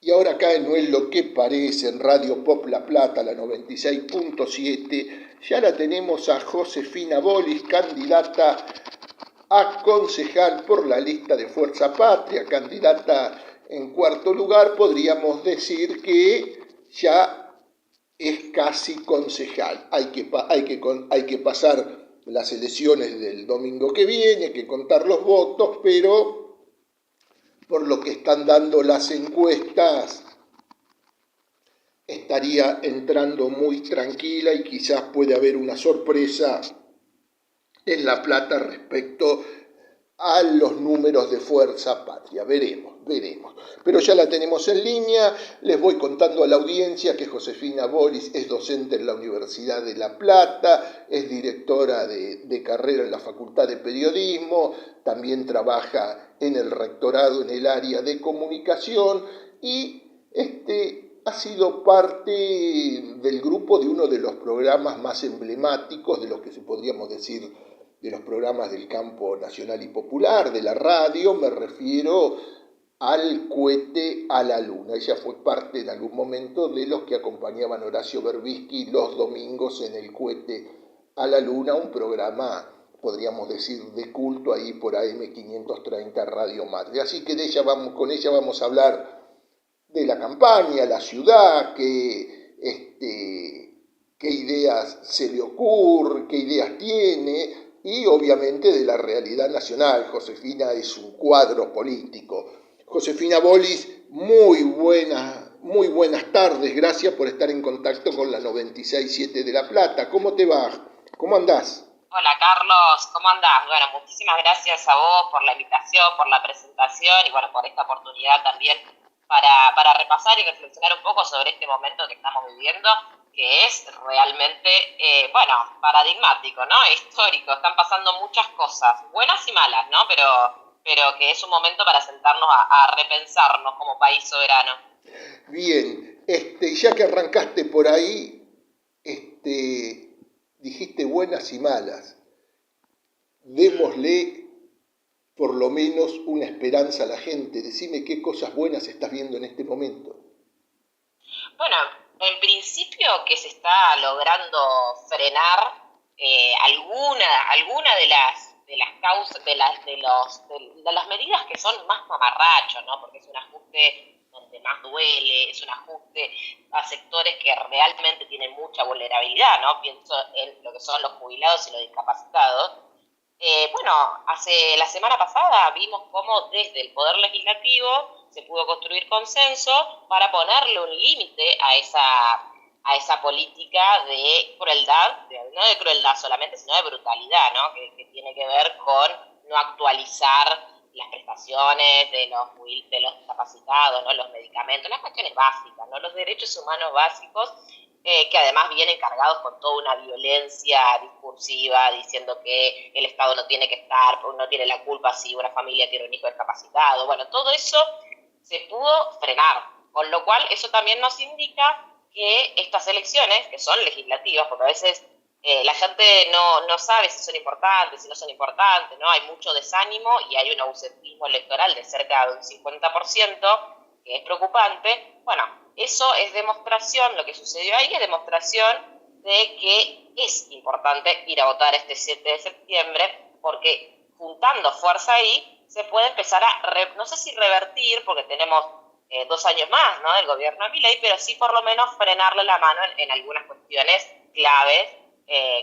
Y ahora acá en No es lo que parece, en Radio Pop La Plata, la 96.7, ya la tenemos a Josefina Bolis, candidata a concejal por la lista de Fuerza Patria, candidata en cuarto lugar. Podríamos decir que ya es casi concejal. Hay que pasar las elecciones del domingo que viene, hay que contar los votos, pero por lo que están dando las encuestas, estaría entrando muy tranquila y quizás puede haber una sorpresa en La Plata respecto a los números de Fuerza Patria. Veremos. Pero ya la tenemos en línea. Les voy contando a la audiencia que Josefina Bolis es docente en la Universidad de La Plata, es directora de carrera en la Facultad de Periodismo, también trabaja en el rectorado en el área de comunicación y ha sido parte del grupo de uno de los programas más emblemáticos, de los que podríamos decir de los programas del campo nacional y popular, de la radio. Me refiero al cohete a la luna. Ella fue parte en algún momento de los que acompañaban a Horacio Berbisky los domingos en el cohete a la luna, un programa, podríamos decir, de culto ahí por AM530 Radio Madre. Así que con ella vamos a hablar de la campaña, la ciudad, qué ideas se le ocurre, qué ideas tiene, y obviamente de la realidad nacional. Josefina es un cuadro político. Josefina Bolis, muy buenas tardes, gracias por estar en contacto con la 96.7 de La Plata. ¿Cómo te va? ¿Cómo andás? Hola Carlos, ¿cómo andás? Bueno, muchísimas gracias a vos por la invitación, por la presentación y bueno, por esta oportunidad también para repasar y reflexionar un poco sobre este momento que estamos viviendo, que es realmente, paradigmático, ¿no? Histórico. Están pasando muchas cosas, buenas y malas, ¿no? Pero que es un momento para sentarnos a repensarnos como país soberano. Bien, ya que arrancaste por ahí, dijiste buenas y malas. Démosle por lo menos una esperanza a la gente. Decime qué cosas buenas estás viendo en este momento. Bueno, en principio que se está logrando frenar alguna de las causas, de las medidas que son más mamarrachos, ¿no? Porque es un ajuste donde más duele, es un ajuste a sectores que realmente tienen mucha vulnerabilidad, ¿no? Pienso en lo que son los jubilados y los discapacitados. La semana pasada vimos cómo desde el Poder Legislativo se pudo construir consenso para ponerle un límite a esa política de crueldad, no de crueldad solamente, sino de brutalidad, ¿no? Que tiene que ver con no actualizar las prestaciones de los discapacitados, ¿no? Los medicamentos, las cuestiones básicas, ¿no? Los derechos humanos básicos, que además vienen cargados con toda una violencia discursiva, diciendo que el Estado no tiene que estar, no tiene la culpa si una familia tiene un hijo discapacitado. Bueno, todo eso se pudo frenar, con lo cual eso también nos indica que estas elecciones, que son legislativas, porque a veces la gente no sabe si son importantes, si no son importantes, ¿no? Hay mucho desánimo y hay un ausentismo electoral de cerca de un 50%, que es preocupante. Bueno, eso es demostración, lo que sucedió ahí es demostración de que es importante ir a votar este 7 de septiembre, porque juntando fuerza ahí se puede empezar no sé si revertir, porque tenemos 2 años más, ¿no?, del gobierno de Milei, pero sí por lo menos frenarle la mano en algunas cuestiones claves,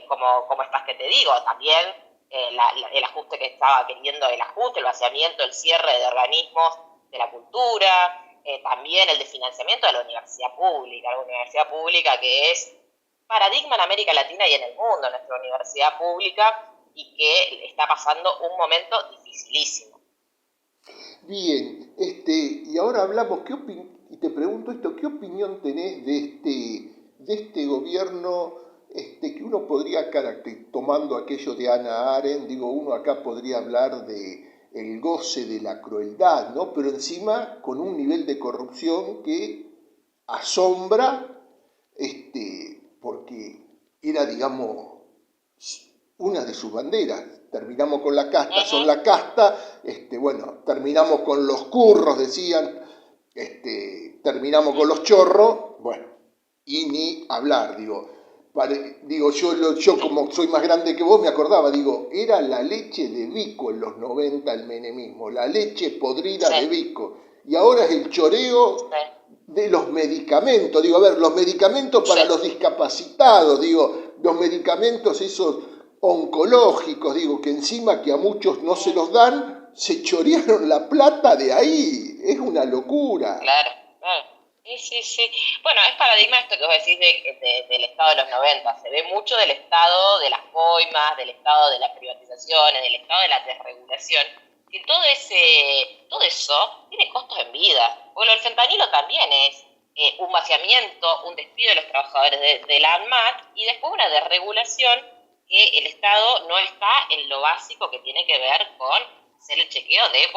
como estas que te digo. También el ajuste que estaba queriendo, el vaciamiento, el cierre de organismos de la cultura, también el de financiamiento de la universidad pública que es paradigma en América Latina y en el mundo, nuestra universidad pública, y que está pasando un momento dificilísimo. Bien, y ahora hablamos, y te pregunto esto, ¿qué opinión tenés de este gobierno, que uno podría tomando aquello de Hannah Arendt, uno acá podría hablar de el goce de la crueldad, ¿no? Pero encima con un nivel de corrupción que asombra, porque era, digamos, una de sus banderas. Terminamos con la casta, son la casta, terminamos con los curros, decían, terminamos con los chorros, bueno, y ni hablar, yo como soy más grande que vos me acordaba, era la leche de Vico en los 90 el menemismo, la leche podrida de Vico, y ahora es el choreo de los medicamentos, los medicamentos para los discapacitados, los medicamentos esos oncológicos, que encima que a muchos no se los dan, se chorearon la plata de ahí, es una locura. Claro. Sí. Bueno, es paradigma esto que vos decís del Estado de los 90. Se ve mucho del Estado de las coimas, del Estado de las privatizaciones, del Estado de la desregulación. Que todo eso tiene costos en vida. Porque lo del fentanilo también es un vaciamiento, un despido de los trabajadores de la ANMAT y después una desregulación que el Estado no está en lo básico que tiene que ver con hacer el chequeo de,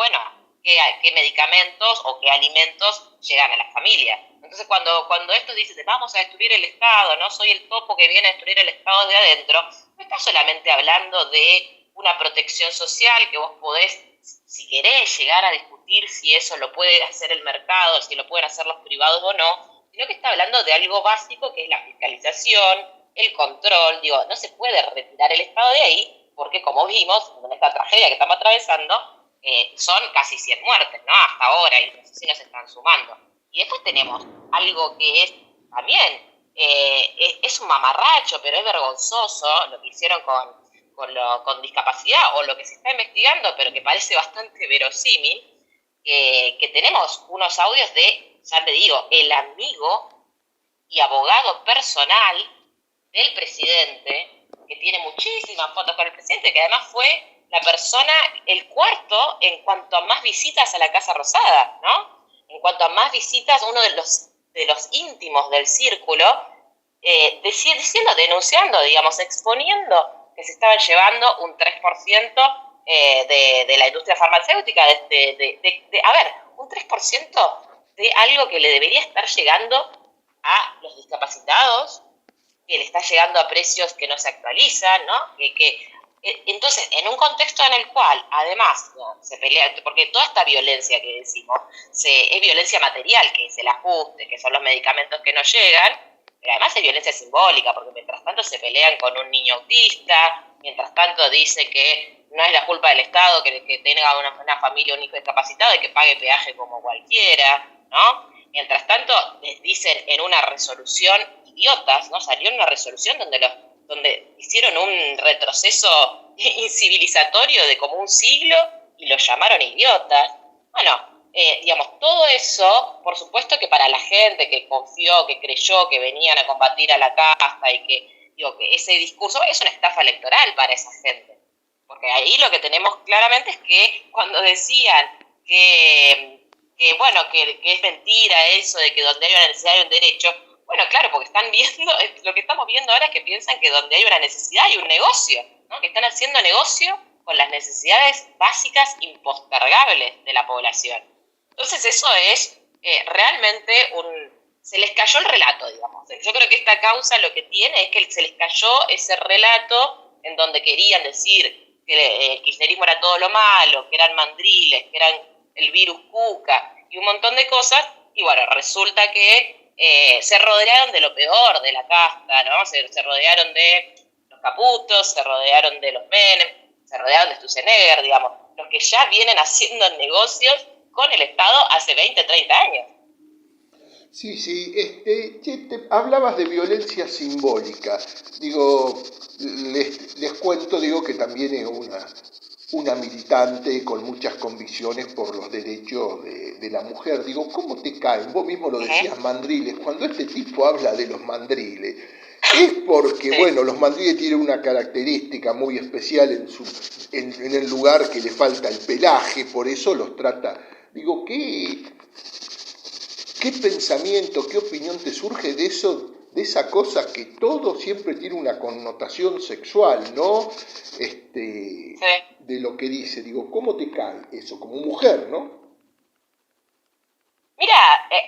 qué medicamentos o qué alimentos llegan a las familias. Entonces, cuando estos dicen, vamos a destruir el Estado, no soy el topo que viene a destruir el Estado de adentro, no está solamente hablando de una protección social que vos podés, si querés, llegar a discutir si eso lo puede hacer el mercado, si lo pueden hacer los privados o no, sino que está hablando de algo básico que es la fiscalización, el control. No se puede retirar el Estado de ahí, porque como vimos en esta tragedia que estamos atravesando, son casi 100 muertes, ¿no? Hasta ahora, y los asesinos se están sumando. Y después tenemos algo que es también, es un mamarracho, pero es vergonzoso lo que hicieron con discapacidad, o lo que se está investigando, pero que parece bastante verosímil, que tenemos unos audios de, ya te digo, el amigo y abogado personal del presidente, que tiene muchísimas fotos con el presidente, que además fue la persona, el cuarto en cuanto a más visitas a la Casa Rosada, ¿no? En cuanto a más visitas, uno de los íntimos del círculo, denunciando, exponiendo que se estaban llevando un 3% de la industria farmacéutica, un 3% de algo que le debería estar llegando a los discapacitados, que le está llegando a precios que no se actualizan, ¿no? Entonces, en un contexto en el cual, además, se pelea, porque toda esta violencia que decimos es violencia material, que es el ajuste, que son los medicamentos que no llegan, pero además es violencia simbólica, porque mientras tanto se pelean con un niño autista, mientras tanto dice que no es la culpa del Estado que tenga una familia, un hijo discapacitado y que pague peaje como cualquiera, ¿no? Mientras tanto, les dicen en una resolución idiotas, ¿no? Salió una resolución donde hicieron un retroceso incivilizatorio de como un siglo y los llamaron idiotas. Bueno, todo eso, por supuesto que para la gente que confió, que creyó que venían a combatir a la casta y que ese discurso es una estafa electoral para esa gente. Porque ahí lo que tenemos claramente es que cuando decían que es mentira eso de que donde hay una necesidad hay un derecho. Bueno, claro, porque están viendo, lo que estamos viendo ahora es que piensan que donde hay una necesidad hay un negocio, ¿no? Que están haciendo negocio con las necesidades básicas impostergables de la población. Entonces eso es realmente se les cayó el relato, digamos. Yo creo que esta causa lo que tiene es que se les cayó ese relato en donde querían decir que el kirchnerismo era todo lo malo, que eran mandriles, que eran el virus Cuca y un montón de cosas, y bueno, resulta que se rodearon de lo peor de la casta, ¿no? Se rodearon de los Caputos, se rodearon de los Menem, se rodearon de Sturzenegger, digamos, los que ya vienen haciendo negocios con el Estado hace 20, 30 años. Sí, hablabas de violencia simbólica. Les cuento, que también es una militante con muchas convicciones por los derechos de la mujer. ¿Cómo te caen? Vos mismo lo decías, mandriles. Cuando este tipo habla de los mandriles, es porque, los mandriles tienen una característica muy especial en el lugar que le falta el pelaje, por eso los trata. ¿Qué pensamiento, qué opinión te surge de eso, de esa cosa que todo siempre tiene una connotación sexual, ¿no? De lo que dice, ¿cómo te cae eso como mujer, no? Mira,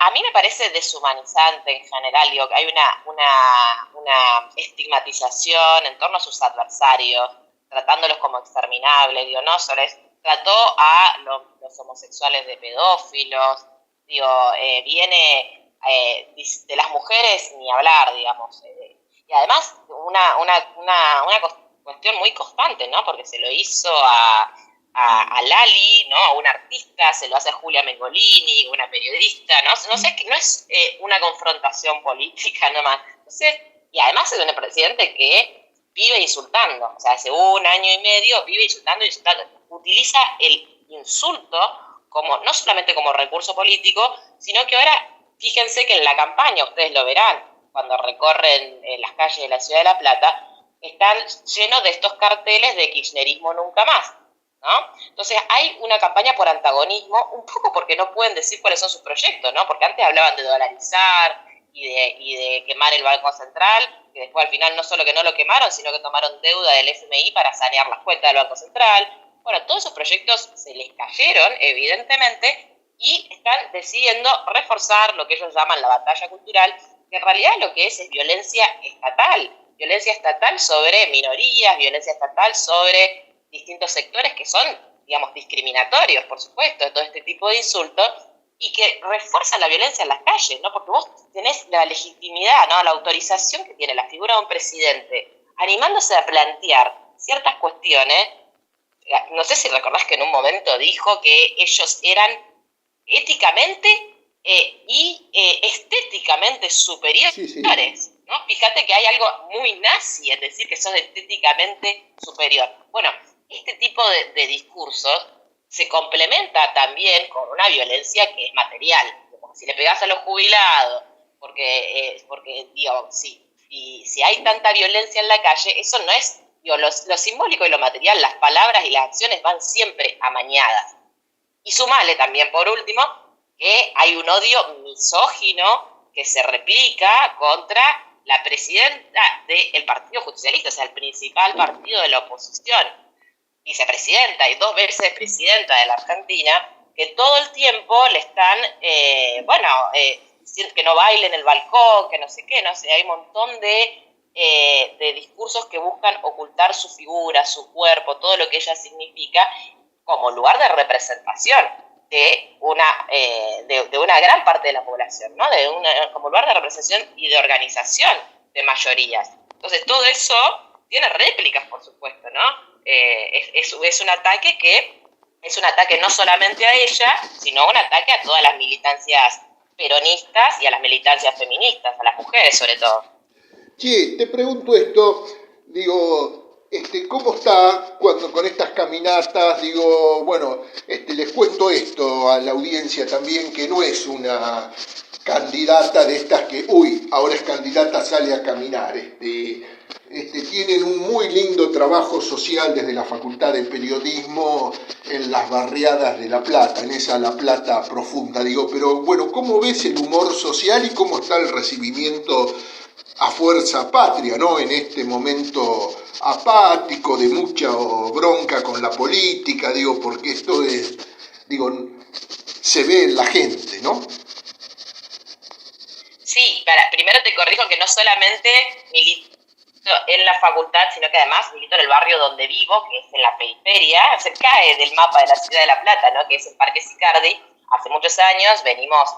a mí me parece deshumanizante en general, que hay una estigmatización en torno a sus adversarios, tratándolos como exterminables, no solo trató a los homosexuales de pedófilos, Viene de las mujeres ni hablar, digamos. Y además una cuestión muy constante, ¿no? Porque se lo hizo a Lali, ¿no? A una artista, se lo hace a Julia Mengolini, una periodista, ¿no? No sé, no es una confrontación política nomás. Entonces, y además es un presidente que vive insultando, o sea, hace un año y medio vive insultando, utiliza el insulto como, no solamente como recurso político, sino que ahora, fíjense que en la campaña, ustedes lo verán, cuando recorren las calles de la ciudad de La Plata, están llenos de estos carteles de kirchnerismo nunca más, ¿no? Entonces hay una campaña por antagonismo, un poco porque no pueden decir cuáles son sus proyectos, ¿no? Porque antes hablaban de dolarizar y de quemar el Banco Central, que después al final no solo que no lo quemaron, sino que tomaron deuda del FMI para sanear las cuentas del Banco Central. Bueno, todos esos proyectos se les cayeron, evidentemente, y están decidiendo reforzar lo que ellos llaman la batalla cultural, que en realidad lo que es violencia estatal sobre minorías, violencia estatal sobre distintos sectores que son, digamos, discriminatorios, por supuesto, de todo este tipo de insultos, y que refuerzan la violencia en las calles, ¿no? Porque vos tenés la legitimidad, ¿no? La autorización que tiene la figura de un presidente animándose a plantear ciertas cuestiones. No sé si recordás que en un momento dijo que ellos eran éticamente y estéticamente superiores. Sí, sí. ¿No? Fíjate que hay algo muy nazi en decir que sos estéticamente superior. Bueno, este tipo de discursos se complementa también con una violencia que es material. Como si le pegás a los jubilados, porque digo, si hay tanta violencia en la calle, eso no es, digo, lo simbólico y lo material, las palabras y las acciones van siempre amañadas. Y sumale también, por último, que hay un odio misógino que se replica contra la presidenta del Partido Justicialista, o sea, el principal partido de la oposición, vicepresidenta y 2 veces presidenta de la Argentina, que todo el tiempo le están, diciendo que no baile en el balcón, que no sé qué, no sé, hay un montón de discursos que buscan ocultar su figura, su cuerpo, todo lo que ella significa, como lugar de representación de una gran parte de la población, ¿no? Como lugar de representación y de organización de mayorías. Entonces, todo eso tiene réplicas, por supuesto, ¿no? Es un ataque no solamente a ella, sino un ataque a todas las militancias peronistas y a las militancias feministas, a las mujeres sobre todo. Che, te pregunto esto, digo, ¿cómo está cuando con estas caminatas? Digo, bueno, les cuento esto a la audiencia también, que no es una candidata de estas que, ahora es candidata, sale a caminar. Tienen un muy lindo trabajo social desde la Facultad de Periodismo en las barriadas de La Plata, en esa La Plata profunda, digo, pero bueno, ¿cómo ves el humor social y cómo está el recibimiento a Fuerza Patria, ¿no? En este momento apático, de mucha bronca con la política, digo, porque esto es, digo, se ve en la gente, ¿no? Sí, primero te corrijo que no solamente milito en la facultad, sino que además milito en el barrio donde vivo, que es en la periferia, se cae del mapa de la ciudad de La Plata, ¿no? Que es el Parque Sicardi. Hace muchos años venimos,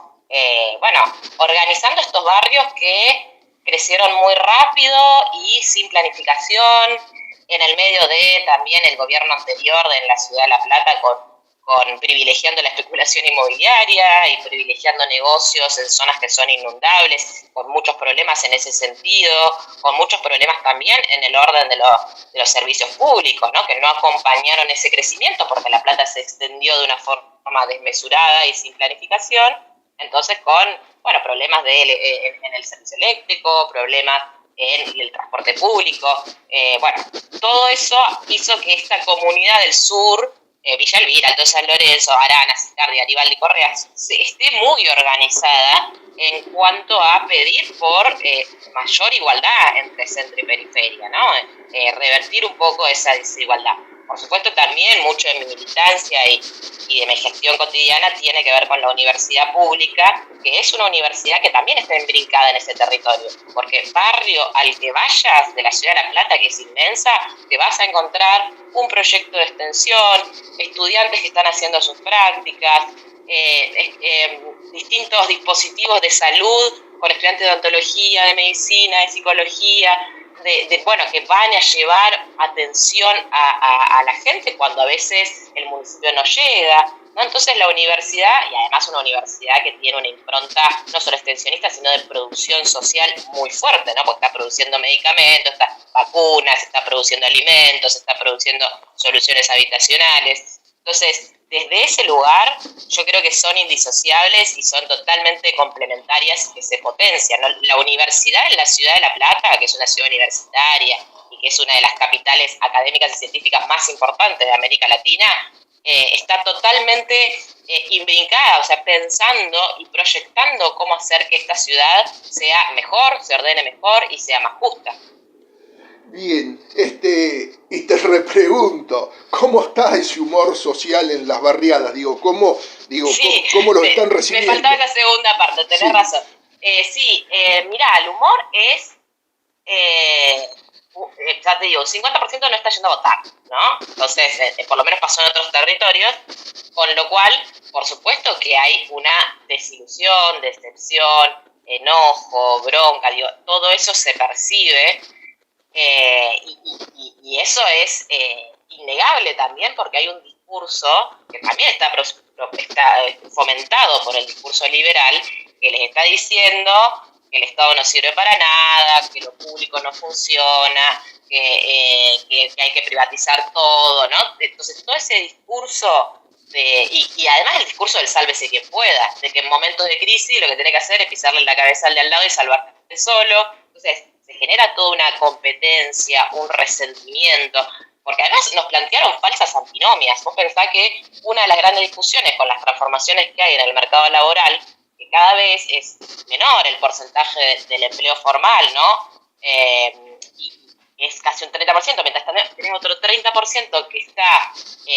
organizando estos barrios que crecieron muy rápido y sin planificación, en el medio de también el gobierno anterior en la ciudad de La Plata con privilegiando la especulación inmobiliaria y privilegiando negocios en zonas que son inundables, con muchos problemas en ese sentido, con muchos problemas también en el orden de los servicios públicos, ¿no? Que no acompañaron ese crecimiento porque La Plata se extendió de una forma desmesurada y sin planificación, entonces con problemas en el servicio eléctrico, problemas en el transporte público, todo eso hizo que esta comunidad del sur, Villa Elvira, Alto San Lorenzo, Arana, Sicardi, Garibaldi, Correa, esté muy organizada en cuanto a pedir por mayor igualdad entre centro y periferia, ¿no? Revertir un poco esa desigualdad. Por supuesto, también mucho de mi militancia y de mi gestión cotidiana tiene que ver con la universidad pública, que es una universidad que también está embrincada en ese territorio, porque barrio al que vayas de la ciudad de La Plata, que es inmensa, te vas a encontrar un proyecto de extensión, estudiantes que están haciendo sus prácticas, distintos dispositivos de salud con estudiantes de odontología, de medicina, de psicología, bueno, que van a llevar atención a la gente cuando a veces el municipio no llega, ¿no? Entonces la universidad, y además una universidad que tiene una impronta no solo extensionista, sino de producción social muy fuerte, ¿no? Porque está produciendo medicamentos, está vacunas, está produciendo alimentos, está produciendo soluciones habitacionales. Entonces, desde ese lugar, yo creo que son indisociables y son totalmente complementarias y que se potencian, ¿no? La universidad en la ciudad de La Plata, que es una ciudad universitaria y que es una de las capitales académicas y científicas más importantes de América Latina, está totalmente imbricada, o sea, pensando y proyectando cómo hacer que esta ciudad sea mejor, se ordene mejor y sea más justa. Bien, y te repregunto, ¿cómo está ese humor social en las barriadas? Sí, ¿Cómo lo están recibiendo? Me faltaba esa segunda parte, tenés razón. Mirá, el humor es, ya te digo, 50% no está yendo a votar, ¿no? Entonces, por lo menos pasó en otros territorios, con lo cual, por supuesto que hay una desilusión, decepción, enojo, bronca, todo eso se percibe. Y eso es innegable también porque hay un discurso que también está fomentado por el discurso liberal que les está diciendo que el Estado no sirve para nada, que lo público no funciona, que hay que privatizar todo, ¿no? Entonces todo ese discurso y además el discurso del sálvese quien pueda, de que en momentos de crisis lo que tiene que hacer es pisarle la cabeza al de al lado y salvarte solo. Entonces se genera toda una competencia, un resentimiento, porque además nos plantearon falsas antinomias. Vos pensás que una de las grandes discusiones con las transformaciones que hay en el mercado laboral, que cada vez es menor el porcentaje del empleo formal, ¿no? Y es casi un 30%, mientras tenés otro 30% que está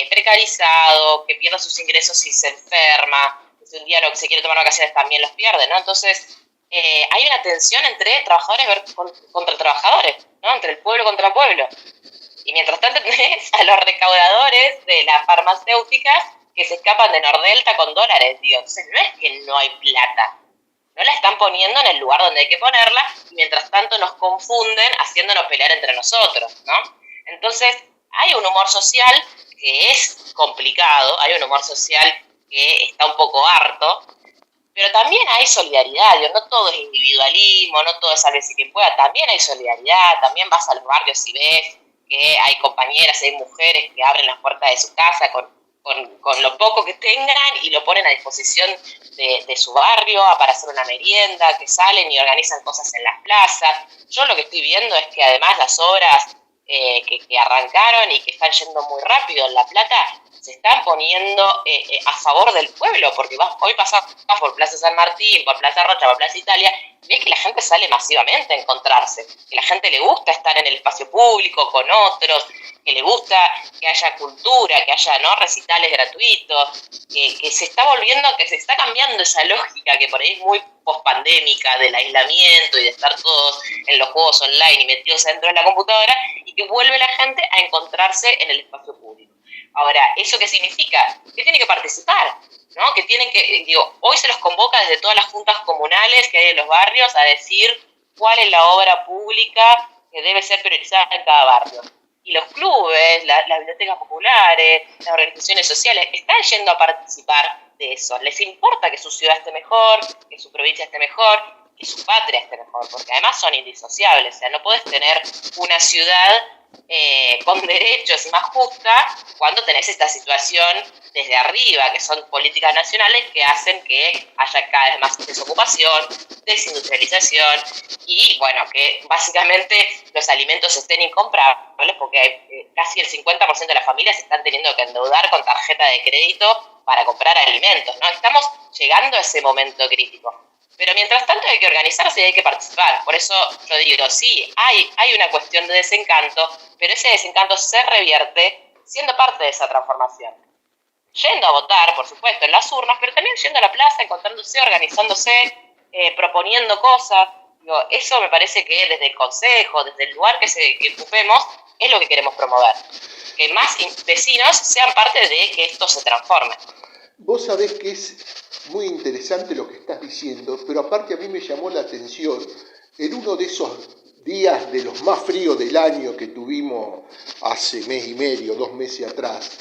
precarizado, que pierde sus ingresos y se enferma, que si un día se quiere tomar vacaciones también los pierde, ¿no? Entonces, hay una tensión entre trabajadores contra trabajadores, ¿no? Entre el pueblo contra el pueblo. Y mientras tanto tenés a los recaudadores de las farmacéuticas que se escapan de Nordelta con dólares, digo. Entonces no es que no hay plata, no la están poniendo en el lugar donde hay que ponerla y mientras tanto nos confunden haciéndonos pelear entre nosotros, ¿no? Entonces hay un humor social que es complicado, hay un humor social que está un poco harto, pero también hay solidaridad, no todo es individualismo, no todo es sálvese quien pueda, también hay solidaridad, también vas a los barrios y ves que hay compañeras, hay mujeres que abren las puertas de su casa con lo poco que tengan y lo ponen a disposición de su barrio para hacer una merienda, que salen y organizan cosas en las plazas. Yo lo que estoy viendo es que además las obras que arrancaron y que están yendo muy rápido en La Plata se están poniendo a favor del pueblo, porque hoy pasás por Plaza San Martín, por Plaza Rocha, por Plaza Italia, y ves que la gente sale masivamente a encontrarse, que la gente le gusta estar en el espacio público con otros, que le gusta que haya cultura, que haya, ¿no?, recitales gratuitos, que se está volviendo, que se está cambiando esa lógica que por ahí es muy pospandémica del aislamiento y de estar todos en los juegos online y metidos dentro de la computadora, y que vuelve la gente a encontrarse en el espacio público. Ahora, ¿eso qué significa? Que tienen que participar, ¿no? Que tienen que, hoy se los convoca desde todas las juntas comunales que hay en los barrios a decir cuál es la obra pública que debe ser priorizada en cada barrio. Y los clubes, las bibliotecas populares, las organizaciones sociales están yendo a participar de eso. Les importa que su ciudad esté mejor, que su provincia esté mejor, que su patria esté mejor, porque además son indisociables. O sea, no puedes tener una ciudad con derechos y más justa cuando tenés esta situación desde arriba, que son políticas nacionales que hacen que haya cada vez más desocupación, desindustrialización y, bueno, que básicamente los alimentos estén incomprables porque casi el 50% de las familias están teniendo que endeudar con tarjeta de crédito para comprar alimentos, ¿no? Estamos llegando a ese momento crítico. Pero mientras tanto hay que organizarse y hay que participar. Por eso yo digo, sí, hay una cuestión de desencanto, pero ese desencanto se revierte siendo parte de esa transformación. Yendo a votar, por supuesto, en las urnas, pero también yendo a la plaza, encontrándose, organizándose, proponiendo cosas. Eso me parece que desde el consejo, desde el lugar que ocupemos, es lo que queremos promover. Que más vecinos sean parte de que esto se transforme. Vos sabés que es muy interesante lo que estás diciendo, pero aparte a mí me llamó la atención en uno de esos días de los más fríos del año que tuvimos hace mes y medio, 2 meses atrás.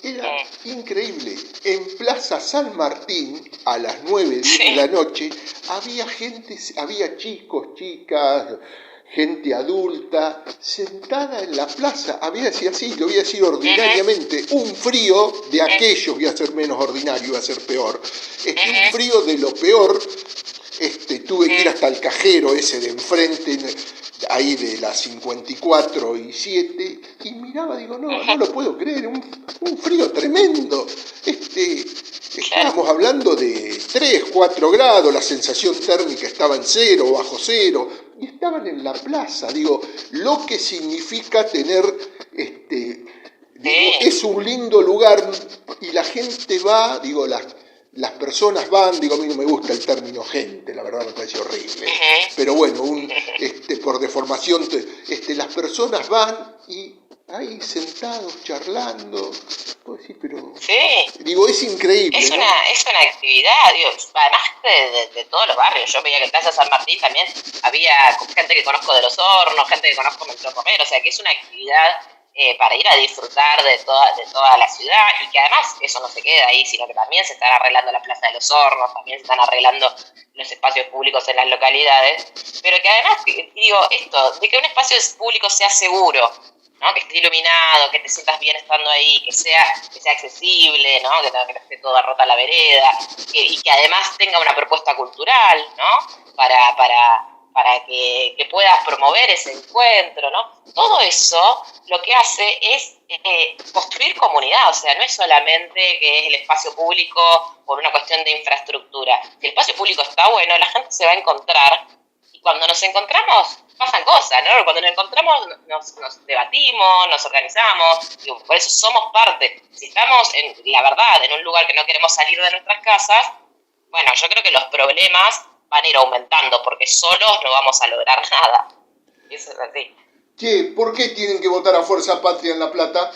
Era increíble. En Plaza San Martín, a las 9, 10 de la noche, había gente, había chicos, chicas, gente adulta, sentada en la plaza. Había decir así, lo voy a decir ordinariamente, un frío de aquellos, voy a ser menos ordinario, voy a ser peor. Un frío de lo peor. Tuve que ir hasta el cajero ese de enfrente, ahí de la 54 y 7, y miraba, digo, no lo puedo creer, un frío tremendo. Estábamos hablando de 3, 4 grados, la sensación térmica estaba en 0, bajo 0, y estaban en la plaza, digo, lo que significa tener, digo, es un lindo lugar, y la gente va, digo, las personas van, digo, a mí no me gusta el término gente, la verdad me parece horrible, pero bueno, por deformación, las personas van y ahí sentados, charlando, pues sí, pero, digo, es increíble, es una actividad, digo, además de todos los barrios. Yo veía que en Plaza San Martín también había gente que conozco de Los Hornos, gente que conozco de Metro Romero, o sea que es una actividad para ir a disfrutar de toda la ciudad, y que además eso no se queda ahí, sino que también se están arreglando la Plaza de Los Hornos, también se están arreglando los espacios públicos en las localidades, pero que además, digo, esto, de que un espacio público sea seguro, ¿no? Que esté iluminado, que te sientas bien estando ahí, que sea accesible, ¿no? Que no esté toda rota la vereda, y que además tenga una propuesta cultural, ¿no? Para que puedas promover ese encuentro, ¿no? Todo eso lo que hace es construir comunidad, o sea, no es solamente que es el espacio público por una cuestión de infraestructura. Si el espacio público está bueno, la gente se va a encontrar, y cuando nos encontramos pasan cosas, ¿no? Cuando nos encontramos nos debatimos, nos organizamos, digo, por eso somos parte. Si estamos, la verdad, en un lugar que no queremos salir de nuestras casas, bueno, yo creo que los problemas van a ir aumentando, porque solos no vamos a lograr nada. Eso es así. Che, ¿por qué tienen que votar a Fuerza Patria en La Plata?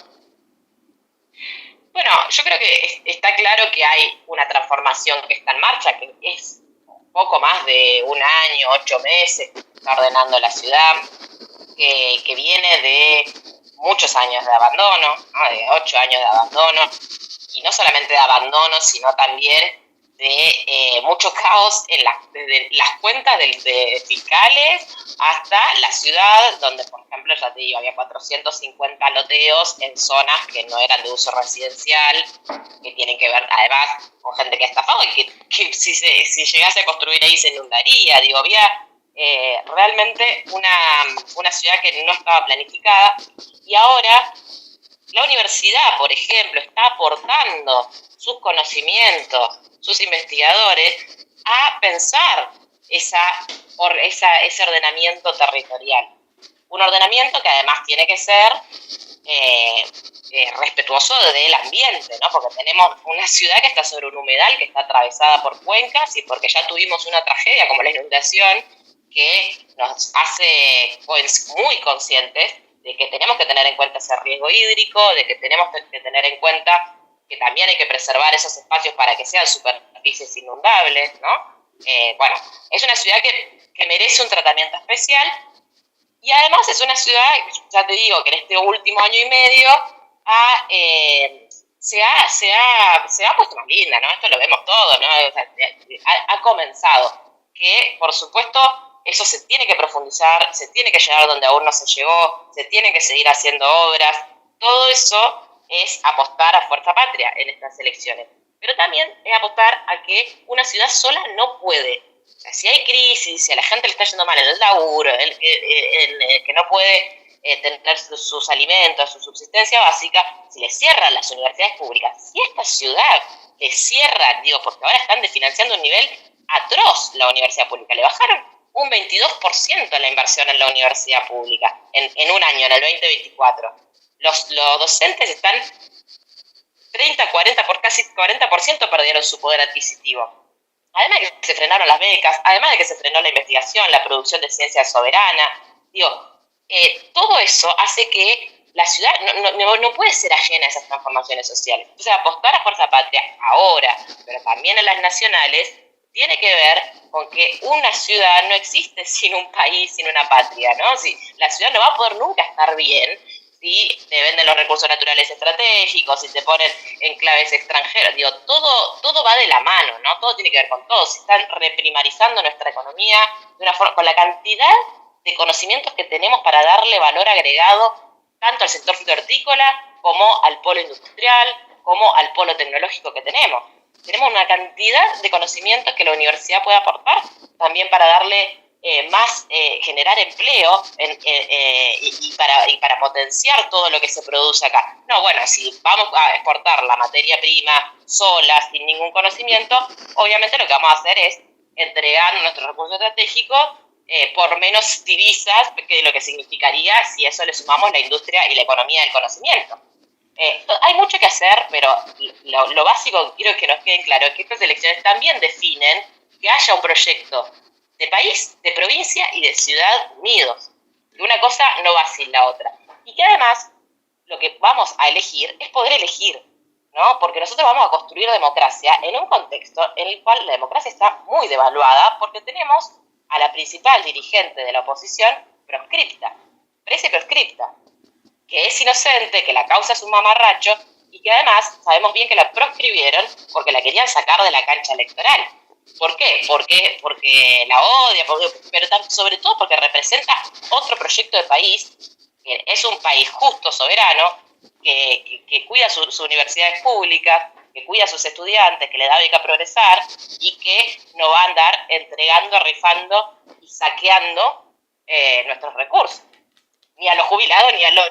Bueno, yo creo que está claro que hay una transformación que está en marcha, que es poco más de un año, 8 meses, que está ordenando la ciudad, que viene de muchos años de abandono, ¿no? De 8 años de abandono, y no solamente de abandono, sino también de mucho caos desde las cuentas de fiscales hasta la ciudad, donde, por ejemplo, ya te digo, había 450 loteos en zonas que no eran de uso residencial, que tienen que ver además con gente que ha estafado, y que si llegase a construir ahí se inundaría. Digo, había realmente una ciudad que no estaba planificada, y ahora la universidad, por ejemplo, está aportando sus conocimientos, sus investigadores, a pensar ese ordenamiento territorial. Un ordenamiento que además tiene que ser respetuoso del ambiente, ¿no? Porque tenemos una ciudad que está sobre un humedal, que está atravesada por cuencas, y porque ya tuvimos una tragedia como la inundación, que nos hace muy conscientes de que tenemos que tener en cuenta ese riesgo hídrico, de que tenemos que tener en cuenta que también hay que preservar esos espacios para que sean superficies inundables, ¿no? Bueno, es una ciudad que merece un tratamiento especial, y además es una ciudad, ya te digo, que en este último año y medio se ha puesto más linda, ¿no? Esto lo vemos todos, ¿no? O sea, ha comenzado, que por supuesto eso se tiene que profundizar, se tiene que llegar donde aún no se llegó, se tienen que seguir haciendo obras. Todo eso es apostar a Fuerza Patria en estas elecciones. Pero también es apostar a que una ciudad sola no puede. O sea, si hay crisis, si a la gente le está yendo mal en el laburo, que no puede tener sus alimentos, su subsistencia básica, si le cierran las universidades públicas, si esta ciudad le cierra, digo, porque ahora están desfinanciando un nivel atroz la universidad pública, le bajaron un 22% la inversión en la universidad pública en un año, en el 2024. Los docentes están 30, 40, por casi 40% perdieron su poder adquisitivo. Además de que se frenaron las becas, además de que se frenó la investigación, la producción de ciencia soberana, digo, todo eso hace que la ciudad no puede ser ajena a esas transformaciones sociales. Entonces, apostar a Fuerza Patria ahora, pero también en las nacionales, tiene que ver con que una ciudad no existe sin un país, sin una patria, ¿no? Si, la ciudad no va a poder nunca estar bien si te venden los recursos naturales estratégicos, si te ponen enclaves extranjeros, digo, todo va de la mano, ¿no? Todo tiene que ver con todo. Se están reprimarizando nuestra economía de una forma, con la cantidad de conocimientos que tenemos para darle valor agregado tanto al sector fitohortícola como al polo industrial, como al polo tecnológico que tenemos. Tenemos una cantidad de conocimientos que la universidad puede aportar también para darle generar empleo y para potenciar todo lo que se produce acá. No, bueno, si vamos a exportar la materia prima sola, sin ningún conocimiento, obviamente lo que vamos a hacer es entregar nuestros recursos estratégicos por menos divisas que lo que significaría si eso le sumamos la industria y la economía del conocimiento. Hay mucho que hacer, pero lo básico que quiero que nos quede claro es que estas elecciones también definen que haya un proyecto de país, de provincia y de ciudad unidos. Que una cosa no va sin la otra. Y que además lo que vamos a elegir es poder elegir, ¿no? Porque nosotros vamos a construir democracia en un contexto en el cual la democracia está muy devaluada porque tenemos a la principal dirigente de la oposición proscripta, que es inocente, que la causa es un mamarracho y que además sabemos bien que la proscribieron porque la querían sacar de la cancha electoral. ¿Por qué? Porque la odia, pero sobre todo porque representa otro proyecto de país, que es un país justo, soberano, que cuida sus universidades públicas, que cuida a sus estudiantes, que le da beca a progresar y que no va a andar entregando, rifando y saqueando nuestros recursos. Ni a los jubilados, ni a los...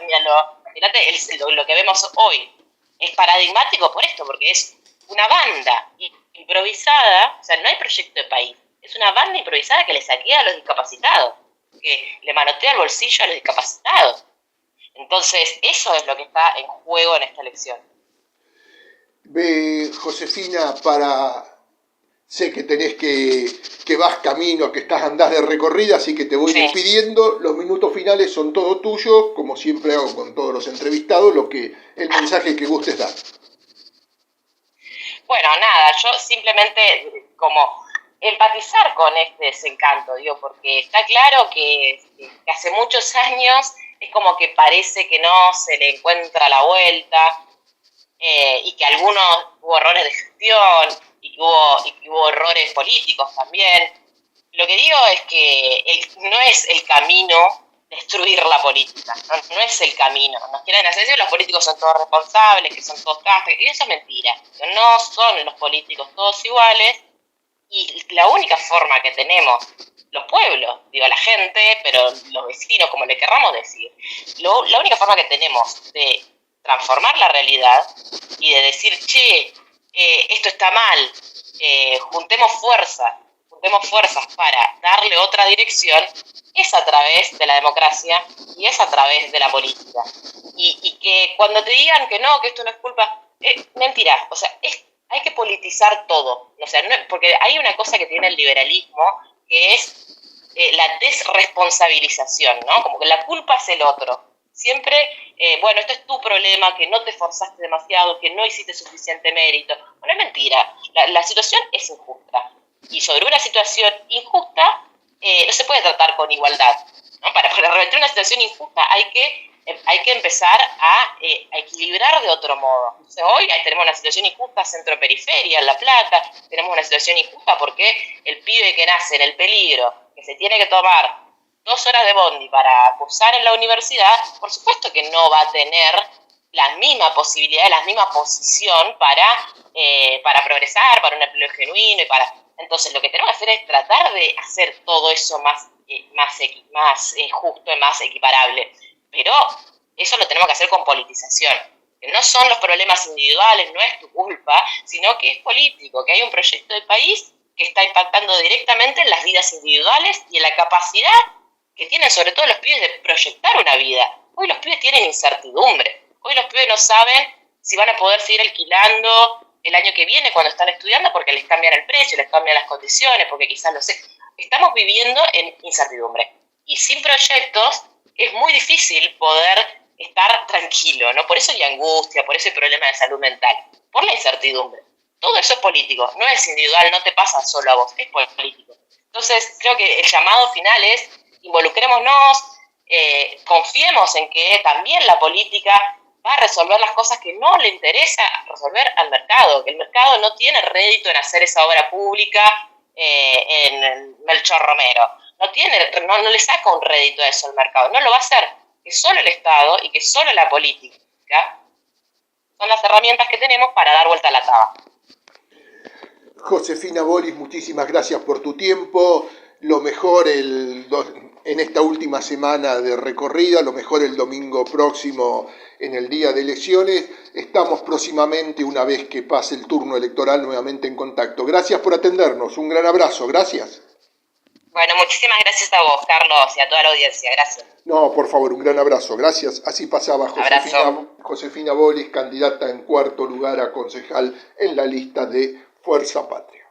Fíjate, lo que vemos hoy es paradigmático por esto, porque es una banda improvisada, o sea, no hay proyecto de país, es una banda improvisada que le saquea a los discapacitados, que le manotea el bolsillo a los discapacitados. Entonces, eso es lo que está en juego en esta elección. Josefina, sé que tenés que vas camino, que andás de recorrida, así que te voy despidiendo. Los minutos finales son todo tuyos, como siempre hago con todos los entrevistados, el mensaje que gustes dar. Bueno, nada, yo simplemente como empatizar con este desencanto, digo, porque está claro que hace muchos años es como que parece que no se le encuentra la vuelta, y que algunos hubo errores de gestión y que hubo errores políticos también. Lo que digo es que no es el camino destruir la política, no es el camino. Nos quieren hacer decir que los políticos son todos responsables, que son todos castes, y eso es mentira. No son los políticos todos iguales, y la única forma que tenemos los pueblos, digo la gente, pero los vecinos, como le querramos decir, la única forma que tenemos de transformar la realidad y de decir, che, esto está mal, juntemos fuerzas para darle otra dirección, es a través de la democracia y es a través de la política. Y que cuando te digan que no, que esto no es culpa, mentira, o sea, hay que politizar todo, o sea, no, porque hay una cosa que tiene el liberalismo, que es la desresponsabilización, ¿no? Como que la culpa es el otro. Siempre, bueno, esto es tu problema, que no te esforzaste demasiado, que no hiciste suficiente mérito. Bueno, es mentira. La situación es injusta. Y sobre una situación injusta no se puede tratar con igualdad, ¿no? Para revertir una situación injusta hay que empezar a equilibrar de otro modo. Entonces, hoy tenemos una situación injusta centro-periferia, en La Plata, tenemos una situación injusta porque el pibe que nace en El Peligro, que se tiene que tomar 2 horas de bondi para cursar en la universidad, por supuesto que no va a tener la misma posibilidad, la misma posición para progresar, para un empleo genuino y para... Entonces, lo que tenemos que hacer es tratar de hacer todo eso más justo y más equiparable. Pero eso lo tenemos que hacer con politización. Que no son los problemas individuales, no es tu culpa, sino que es político, que hay un proyecto de país que está impactando directamente en las vidas individuales y en la capacidad que tienen sobre todo los pibes de proyectar una vida. Hoy los pibes tienen incertidumbre. Hoy los pibes no saben si van a poder seguir alquilando el año que viene cuando están estudiando porque les cambian el precio, les cambian las condiciones, porque quizás estamos viviendo en incertidumbre. Y sin proyectos es muy difícil poder estar tranquilo, ¿no? Por eso hay angustia, por ese problema de salud mental, por la incertidumbre. Todo eso es político, no es individual, no te pasa solo a vos, es político. Entonces, creo que el llamado final es involucrémonos, confiemos en que también la política va a resolver las cosas que no le interesa resolver al mercado, que el mercado no tiene rédito en hacer esa obra pública en Melchor Romero. No le saca un rédito a eso al mercado, no lo va a hacer, que solo el Estado y que solo la política son las herramientas que tenemos para dar vuelta a la taba. Josefina Bolis, muchísimas gracias por tu tiempo. Lo mejor en esta última semana de recorrida, lo mejor el domingo próximo en el día de elecciones. Estamos próximamente, una vez que pase el turno electoral, nuevamente en contacto. Gracias por atendernos. Un gran abrazo. Gracias. Bueno, muchísimas gracias a vos, Carlos, y a toda la audiencia. Gracias. No, por favor, un gran abrazo. Gracias. Así pasaba Josefina Bolis, candidata en cuarto lugar a concejal en la lista de Fuerza Patria.